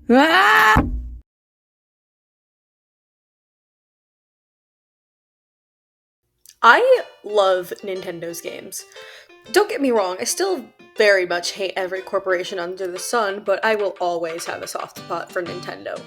Ah! I love Nintendo's games. Don't get me wrong, I still very much hate every corporation under the sun, but I will always have a soft spot for Nintendo.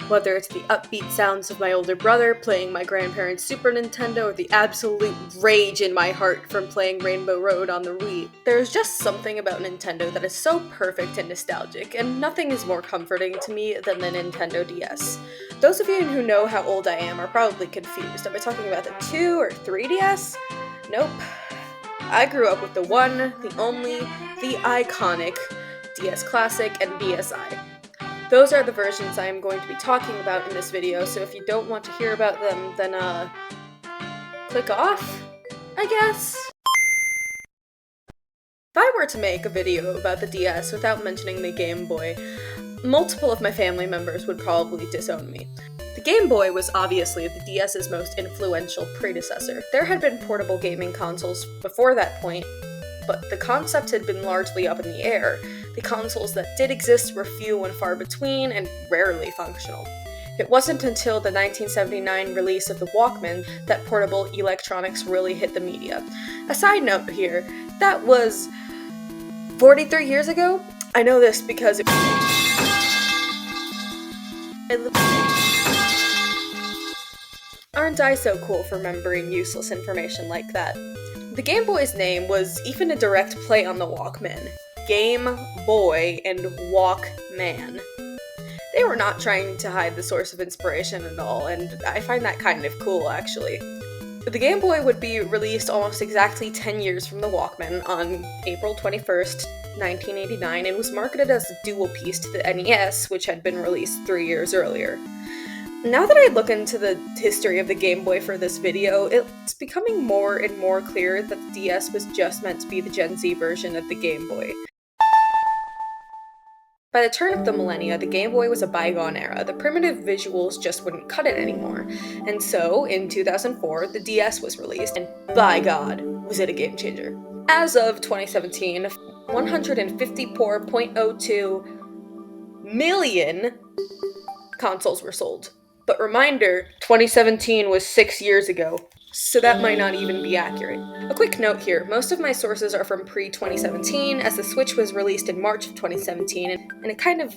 Whether it's the upbeat sounds of my older brother playing my grandparents' Super Nintendo or the absolute rage in my heart from playing Rainbow Road on the Wii, there's just something about Nintendo that is so perfect and nostalgic, and nothing is more comforting to me than the Nintendo DS. Those of you who know how old I am are probably confused. Am I talking about the 2 or 3DS? Nope. I grew up with the one, the only, the iconic DS Classic and DSi. Those are the versions I am going to be talking about in this video, so if you don't want to hear about them, then click off, I guess? If I were to make a video about the DS without mentioning the Game Boy, multiple of my family members would probably disown me. The Game Boy was obviously the DS's most influential predecessor. There had been portable gaming consoles before that point, but the concept had been largely up in the air. The consoles that did exist were few and far between and rarely functional. It wasn't until the 1979 release of the Walkman that portable electronics really hit the media. A side note here, that was 43 years ago? I know this because Aren't I so cool for remembering useless information like that? The Game Boy's name was even a direct play on the Walkman. Game Boy and Walkman. They were not trying to hide the source of inspiration at all, and I find that kind of cool, actually. The Game Boy would be released almost exactly 10 years from the Walkman on April 21st, 1989, and was marketed as a dual piece to the NES, which had been released 3 years earlier. Now that I look into the history of the Game Boy for this video, it's becoming more and more clear that the DS was just meant to be the Gen Z version of the Game Boy. By the turn of the millennia, the Game Boy was a bygone era. The primitive visuals just wouldn't cut it anymore. And so, in 2004, the DS was released, and by God, was it a game changer. As of 2017, 154.02 million consoles were sold. But reminder, 2017 was 6 years ago, so that might not even be accurate. A quick note here, most of my sources are from pre-2017, as the Switch was released in March of 2017, and it kind of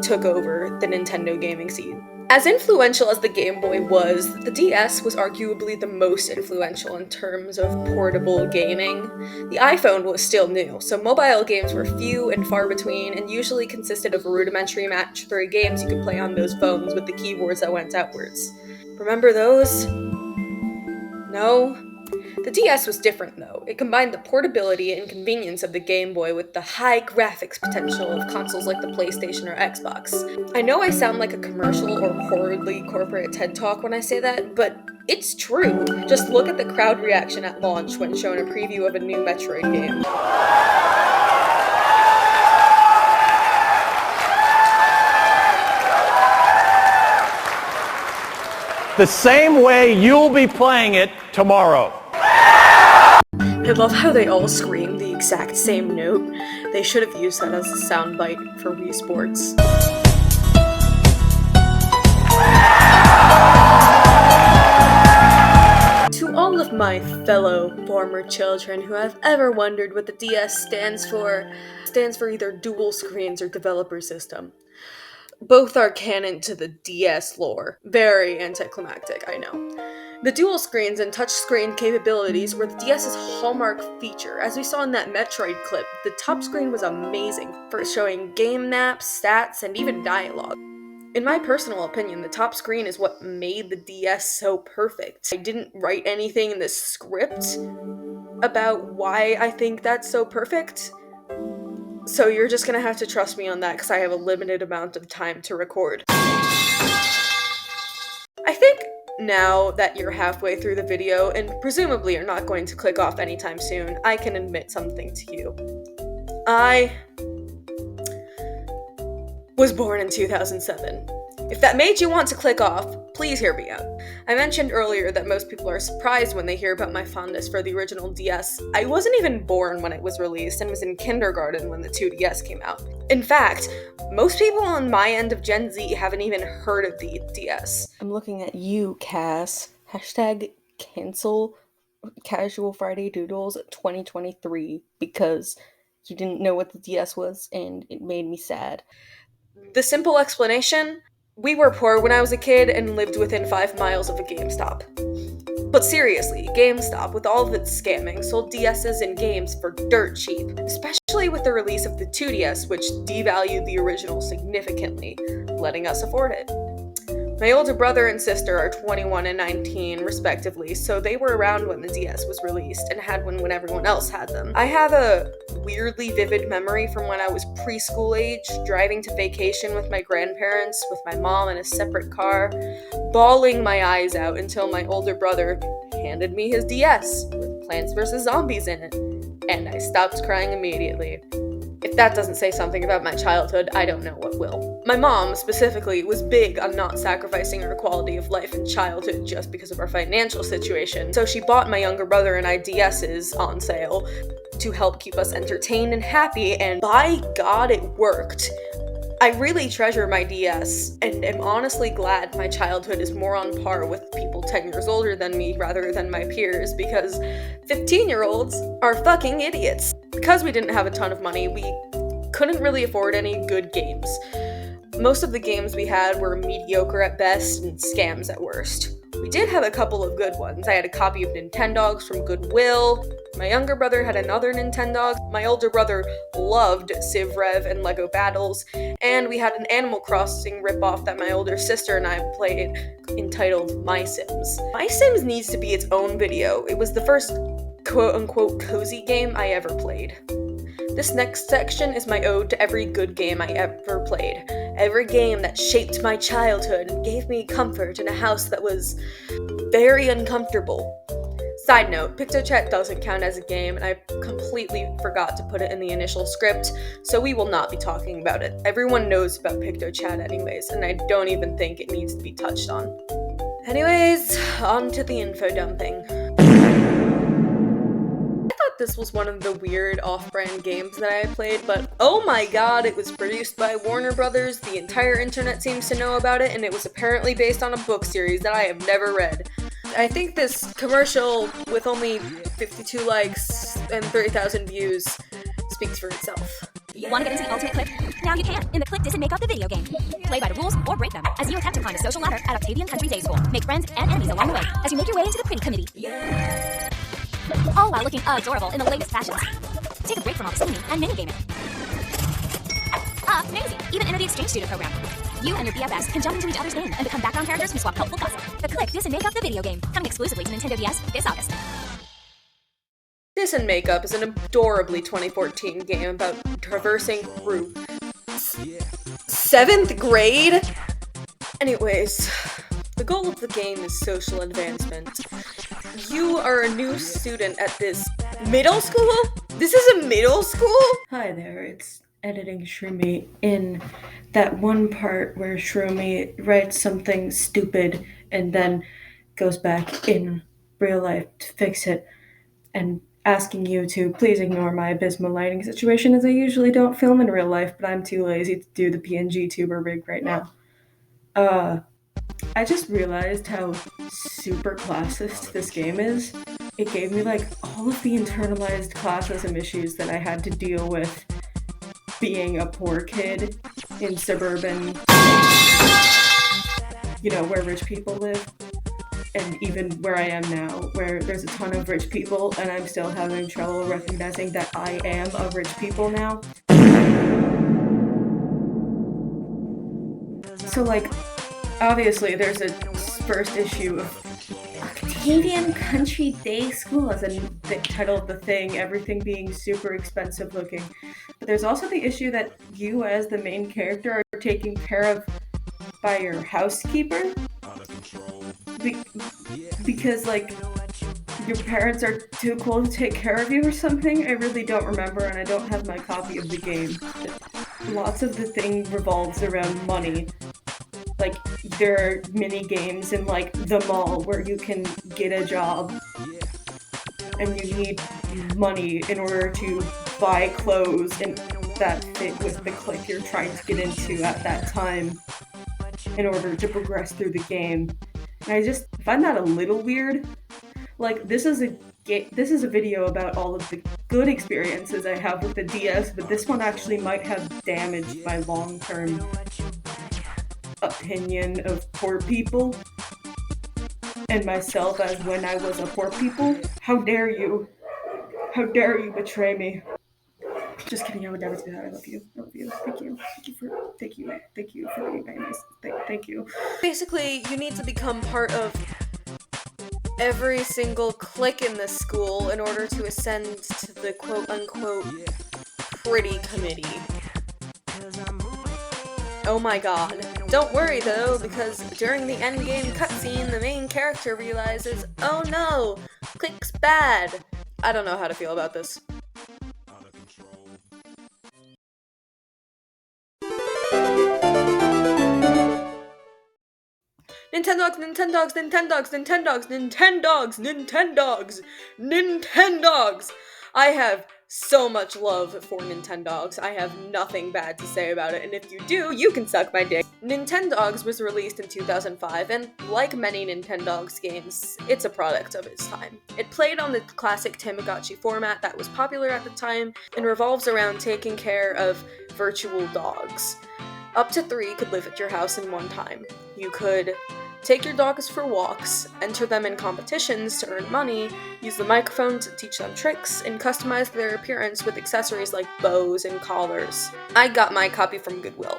took over the Nintendo gaming scene. As influential as the Game Boy was, the DS was arguably the most influential in terms of portable gaming. The iPhone was still new, so mobile games were few and far between, and usually consisted of rudimentary match 3 games you could play on those phones with the keyboards that went outwards. Remember those? No? The DS was different, though. It combined the portability and convenience of the Game Boy with the high graphics potential of consoles like the PlayStation or Xbox. I know I sound like a commercial or horridly corporate TED Talk when I say that, but it's true. Just look at the crowd reaction at launch when shown a preview of a new Metroid game. The same way you'll be playing it tomorrow. I love how they all scream the exact same note. They should have used that as a soundbite for Wii Sports. To all of my fellow former children who have ever wondered what the DS stands for either dual screens or developer system. Both are canon to the DS lore. Very anticlimactic, I know. The dual screens and touchscreen capabilities were the DS's hallmark feature. As we saw in that Metroid clip, the top screen was amazing for showing game maps, stats, and even dialogue. In my personal opinion, the top screen is what made the DS so perfect. I didn't write anything in the script about why I think that's so perfect, so you're just gonna have to trust me on that because I have a limited amount of time to record. I think now that you're halfway through the video, and presumably you're not going to click off anytime soon, I can admit something to you. I was born in 2007. If that made you want to click off, please hear me out. I mentioned earlier that most people are surprised when they hear about my fondness for the original DS. I wasn't even born when it was released and was in kindergarten when the 2DS came out. In fact, most people on my end of Gen Z haven't even heard of the DS. I'm looking at you, Cass. Hashtag cancel Casual Friday Doodles 2023 because you didn't know what the DS was and it made me sad. The simple explanation: we were poor when I was a kid and lived within 5 miles of a GameStop. But seriously, GameStop, with all of its scamming, sold DSs and games for dirt cheap, especially with the release of the 2DS, which devalued the original significantly, letting us afford it. My older brother and sister are 21 and 19, respectively, so they were around when the DS was released and had one when everyone else had them. I have a weirdly vivid memory from when I was preschool age, driving to vacation with my grandparents, with my mom in a separate car, bawling my eyes out until my older brother handed me his DS with Plants vs. Zombies in it, and I stopped crying immediately. If that doesn't say something about my childhood, I don't know what will. My mom, specifically, was big on not sacrificing her quality of life in childhood just because of our financial situation, so she bought my younger brother and I DSs on sale to help keep us entertained and happy, and by God, it worked. I really treasure my DS, and am honestly glad my childhood is more on par with people 10 years older than me rather than my peers, because 15-year-olds are fucking idiots. Because we didn't have a ton of money, we couldn't really afford any good games. Most of the games we had were mediocre at best and scams at worst. We did have a couple of good ones. I had a copy of NINTENDOGS from Goodwill. My younger brother had another NINTENDOGS. My older brother loved Civ Rev and Lego Battles. And we had an Animal Crossing ripoff that my older sister and I played entitled MYSIMS. MYSIMS needs to be its own video. It was the first quote-unquote cozy game I ever played. This next section is my ode to every good game I ever played. Every game that shaped my childhood and gave me comfort in a house that was very uncomfortable. Side note, PictoChat doesn't count as a game, and I completely forgot to put it in the initial script, so we will not be talking about it. Everyone knows about PictoChat anyways, and I don't even think it needs to be touched on. Anyways, on to the info dumping. This was one of the weird off-brand games that I had played, but oh my god, it was produced by Warner Brothers, the entire internet seems to know about it, and it was apparently based on a book series that I have never read. I think this commercial, with only 52 likes and 30,000 views, speaks for itself. Want to get into the ultimate click? Now you can, in the Click Dis and Make Up the video game. Play by the rules or break them as you attempt to climb the social ladder at Octavian Country Day School. Make friends and enemies along the way as you make your way into the pretty committee. All while looking adorable in the latest fashions. Take a break from all the scheming and minigaming. Amazing! Even enter the exchange student program. You and your BFFs can jump into each other's game and become background characters who swap helpful gossip. The Click Dis and Make Up the video game, coming exclusively to Nintendo DS this August. Dis and Make Up is an adorably 2014 game about traversing through 7th grade? Anyways, the goal of the game is social advancement. You are a new student at this middle school? This is a middle school? Hi there, it's editing Shroomy in that one part where Shroomy writes something stupid and then goes back in real life to fix it, and asking you to please ignore my abysmal lighting situation, as I usually don't film in real life, but I'm too lazy to do the PNG tuber rig right now. I just realized how super classist this game is. It gave me like all of the internalized classism issues that I had to deal with being a poor kid in suburban, where rich people live. And even where I am now, where there's a ton of rich people, and I'm still having trouble recognizing that I am a rich people now. So obviously there's a first issue of Octavian Country Day School as a title of the thing, everything being super expensive looking. But there's also the issue that you as the main character are taken care of by your housekeeper. Because your parents are too cool to take care of you or something? I really don't remember, and I don't have my copy of the game. Lots of the thing revolves around money. Like, there are mini games in like the mall where you can get a job and you need money in order to buy clothes and that fit with the clique you're trying to get into at that time in order to progress through the game. And I just find that a little weird. Like, this is a video about all of the good experiences I have with the DS, but this one actually might have damaged my long-term opinion of poor people and myself as when I was a poor people. How dare you? How dare you betray me? Just kidding, I would never do that. I love you. I love you. Thank you. Thank you for being very nice. Thank you. Basically, you need to become part of every single clique in this school in order to ascend to the quote-unquote pretty committee. Oh my god. Don't worry though, because during the endgame cutscene, the main character realizes, oh no, clique's bad. I don't know how to feel about this. Nintendogs! I have so much love for Nintendogs. I have nothing bad to say about it, and if you do, you can suck my dick. Nintendogs was released in 2005, and like many Nintendogs games, it's a product of its time. It played on the classic Tamagotchi format that was popular at the time, and revolves around taking care of virtual dogs. Up to 3 could live at your house in one time. You could take your dogs for walks, enter them in competitions to earn money, use the microphone to teach them tricks, and customize their appearance with accessories like bows and collars. I got my copy from Goodwill.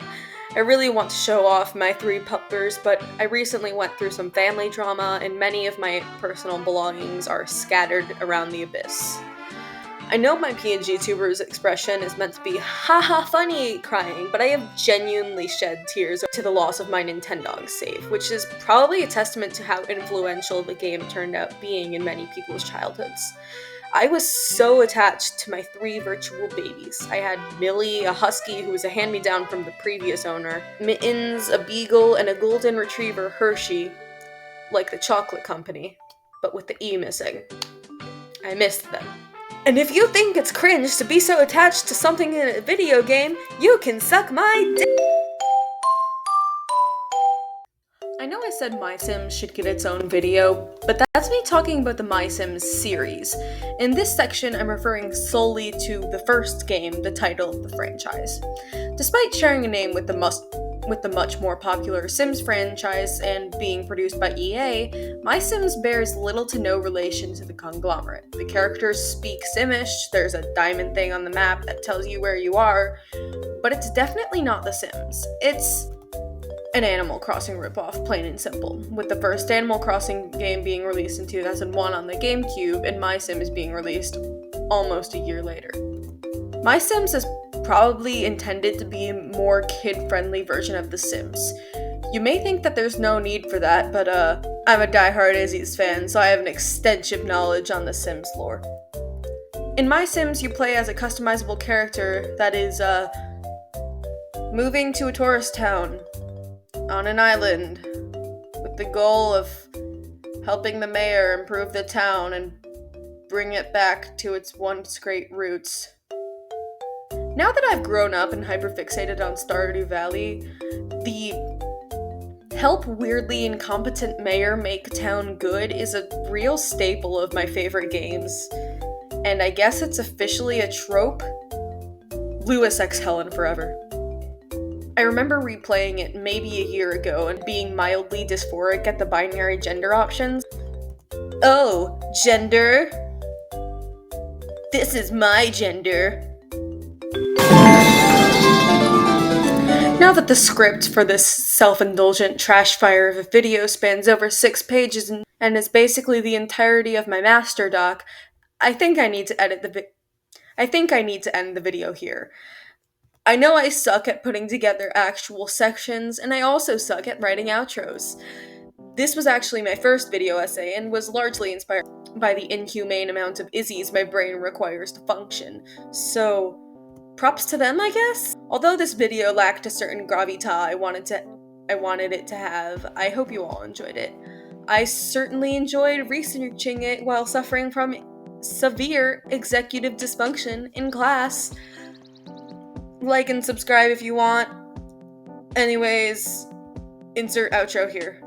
I really want to show off my 3 puppers, but I recently went through some family drama, and many of my personal belongings are scattered around the abyss. I know my PNG tuber's expression is meant to be haha funny crying, but I have genuinely shed tears to the loss of my Nintendogs save, which is probably a testament to how influential the game turned out being in many people's childhoods. I was so attached to my 3 virtual babies. I had Millie, a husky who was a hand-me-down from the previous owner, Mittens, a beagle, and a golden retriever, Hershey, like the chocolate company, but with the E missing. I missed them. And if you think it's cringe to be so attached to something in a video game, you can suck my dick! I know I said MySims should get its own video, but that's me talking about the MySims series. In this section, I'm referring solely to the first game, the title of the franchise. Despite sharing a name with the much more popular Sims franchise and being produced by EA, MySims bears little to no relation to the conglomerate. The characters speak Simish, there's a diamond thing on the map that tells you where you are, but it's definitely not The Sims. It's an Animal Crossing ripoff, plain and simple, with the first Animal Crossing game being released in 2001 on the GameCube and MySims being released almost a year later. MySims is probably intended to be a more kid-friendly version of The Sims. You may think that there's no need for that, but I'm a diehard Izzy's fan, so I have an extensive knowledge on The Sims lore. In MySims, you play as a customizable character that is, moving to a tourist town on an island with the goal of helping the mayor improve the town and bring it back to its once great roots. Now that I've grown up and hyperfixated on Stardew Valley, the help weirdly incompetent mayor make town good is a real staple of my favorite games. And I guess it's officially a trope. Lewis X Helen forever. I remember replaying it maybe a year ago and being mildly dysphoric at the binary gender options. Oh, gender? This is my gender. Now that the script for this self-indulgent trash fire of a video spans over 6 pages and is basically the entirety of my master doc, I think I need to end the video here. I know I suck at putting together actual sections, and I also suck at writing outros. This was actually my first video essay and was largely inspired by the inhumane amount of Izzy's my brain requires to function, so props to them, I guess? Although this video lacked a certain gravitas I wanted to I wanted it to have. I hope you all enjoyed it. I certainly enjoyed researching it while suffering from severe executive dysfunction in class. Like and subscribe if you want. Anyways, insert outro here.